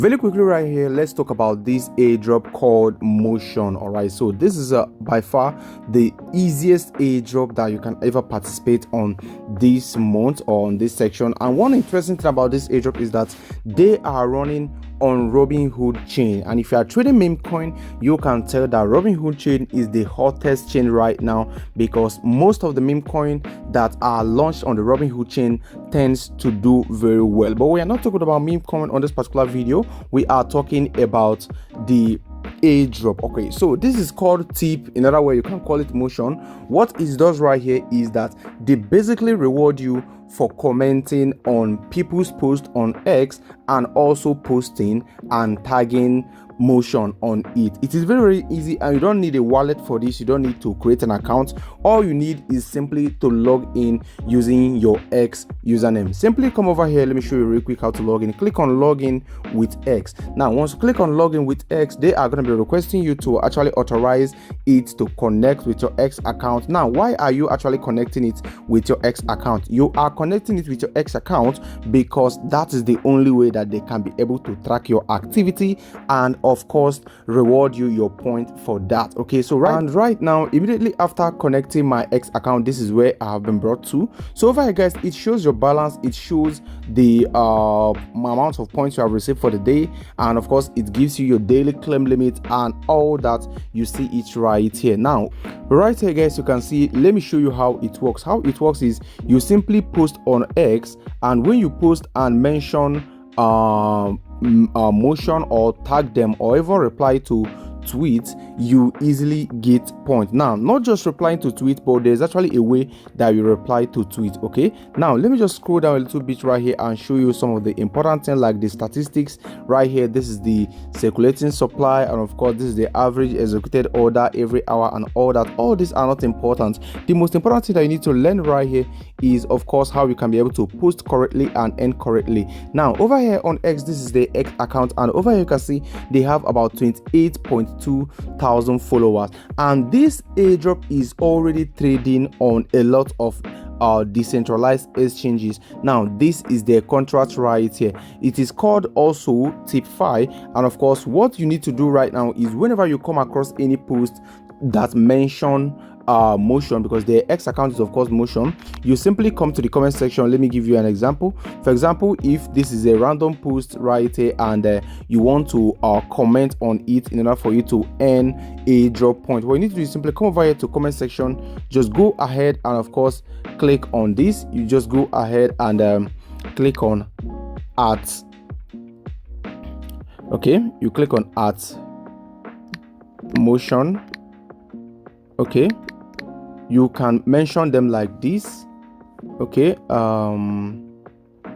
Really quickly right here, let's talk about this airdrop called Motion. All right, so this is by far the easiest airdrop that you can ever participate on this month or on this section. And one interesting thing about this airdrop is that they are running on Robinhood chain, and if you are trading meme coin, you can tell that Robinhood chain is the hottest chain right now, because most of the meme coin that are launched on the Robinhood chain tends to do very well. But we are not talking about meme coin on this particular video. We are talking about the airdrop. Okay, so this is called tip. In other way, you can call it Motion. What it does right here is that they basically reward you for commenting on people's posts on X and also posting and tagging Motion on it. It is very easy, and you don't need a wallet for this. You don't need to create an account. All you need is simply to log in using your X username. Simply come over here. Let me show you real quick how to log in. Click on login with X. Now once you click on login with X, they are going to be requesting you to actually authorize it to connect with your X account. Now why are you actually connecting it with your X account? You are connecting it with your X account because that is the only way that they can be able to track your activity and of course reward you your point for that. Okay, so right now, immediately after connecting my X account, this is where I have been brought to. So over here guys, it shows your balance, it shows the amount of points you have received for the day, and of course it gives you your daily claim limit and all that. You see it right here. Now right here guys, you can see, let me show you how it works. How it works is you simply post on X, and when you post and mention Motion or tag them or even reply to tweets, you easily get points. Now not just replying to tweet, but there's actually a way that you reply to tweet. Okay, now let me just scroll down a little bit right here and show you some of the important things like the statistics right here. This is the circulating supply, and of course this is the average executed order every hour and all that. All these are not important. The most important thing that you need to learn right here is of course how you can be able to post correctly and end correctly. Now over here on X, this is the X account, and over here you can see they have about 28,200 followers, and this airdrop is already trading on a lot of decentralized exchanges. Now this is their contract right here. It is called also tip-fi, and of course what you need to do right now is whenever you come across any post that mention Motion, because the X account is of course Motion, you simply come to the comment section. Let me give you an example. For example, if this is a random post right here and you want to comment on it in order for you to earn a drop point, what you need to do is simply come over here to comment section, just go ahead and of course click on this. You just go ahead and click on at. Okay, you click on at Motion. Okay, you can mention them like this. Okay,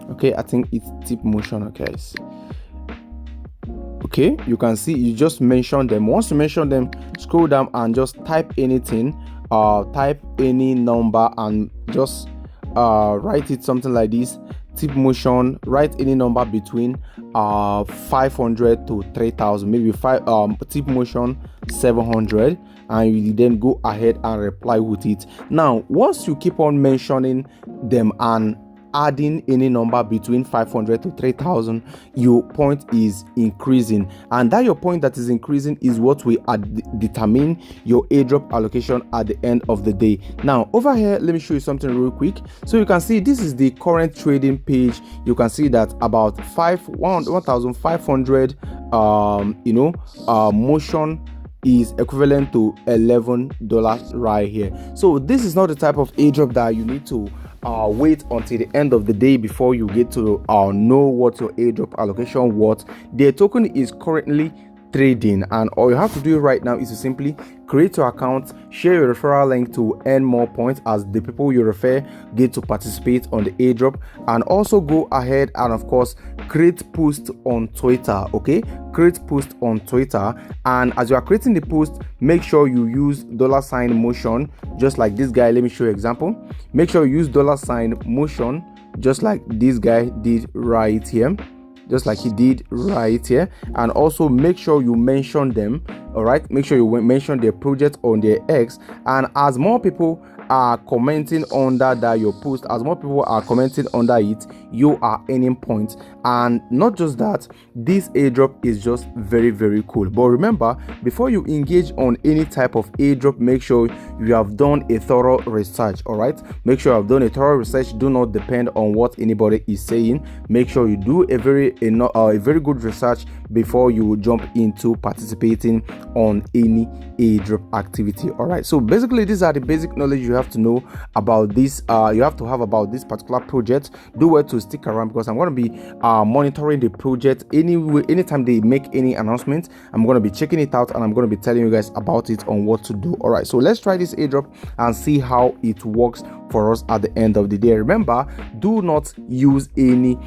okay, I think it's tip Motion. Okay, okay, you can see you just mention them. Once you mention them, scroll down and just type anything, type any number and just write it something like this. Tip Motion, write any number between 500 to 3000, maybe tip Motion 700, and you then go ahead and reply with it. Now once you keep on mentioning them and adding any number between 500 to 3000, your point is increasing, and that your point that is increasing is what will determine your airdrop allocation at the end of the day. Now over here, let me show you something real quick. So you can see this is the current trading page. You can see that about 1500 Motion is equivalent to $11 right here. So this is not the type of airdrop that you need to wait until the end of the day before you get to know what your airdrop allocation was. The token is currently trading, and all you have to do right now is to simply create your account, share your referral link to earn more points as the people you refer get to participate on the airdrop, and also go ahead and of course create post on Twitter. Okay, create post on Twitter, and as you are creating the post, make sure you use $Motion just like this guy. Let me show you an example. Make sure you use $Motion just like this guy did right here, just like he did right here, and also make sure you mention them. All right, make sure you mention their project on their X, and as more people are commenting under that your post, as more people are commenting under it, you are earning points. And not just that, this airdrop is just very, very cool. But remember, before you engage on any type of airdrop, make sure you have done a thorough research. All right, make sure you have done a thorough research. Do not depend on what anybody is saying. Make sure you do a very good research before you jump into participating on any airdrop activity. All right, so basically these are the basic knowledge you have to know about this. You have to have about this particular project. Do well to stick around, because I'm going to be monitoring the project anytime they make any announcement. I'm going to be checking it out, and I'm going to be telling you guys about it on what to do. All right, so let's try this airdrop and see how it works for us at the end of the day. Remember, do not use any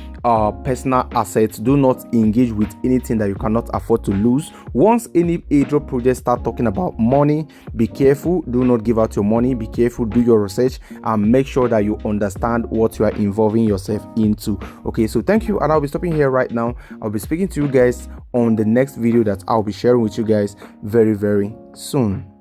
personal assets. Do not engage with anything that you cannot afford to lose. Once any airdrop project start talking about money, be careful. Do not give out your money. Be careful. Do your research and make sure that you understand what you are involving yourself into. Okay, so thank you, and I'll be stopping here right now. I'll be speaking to you guys on the next video that I'll be sharing with you guys very, very soon.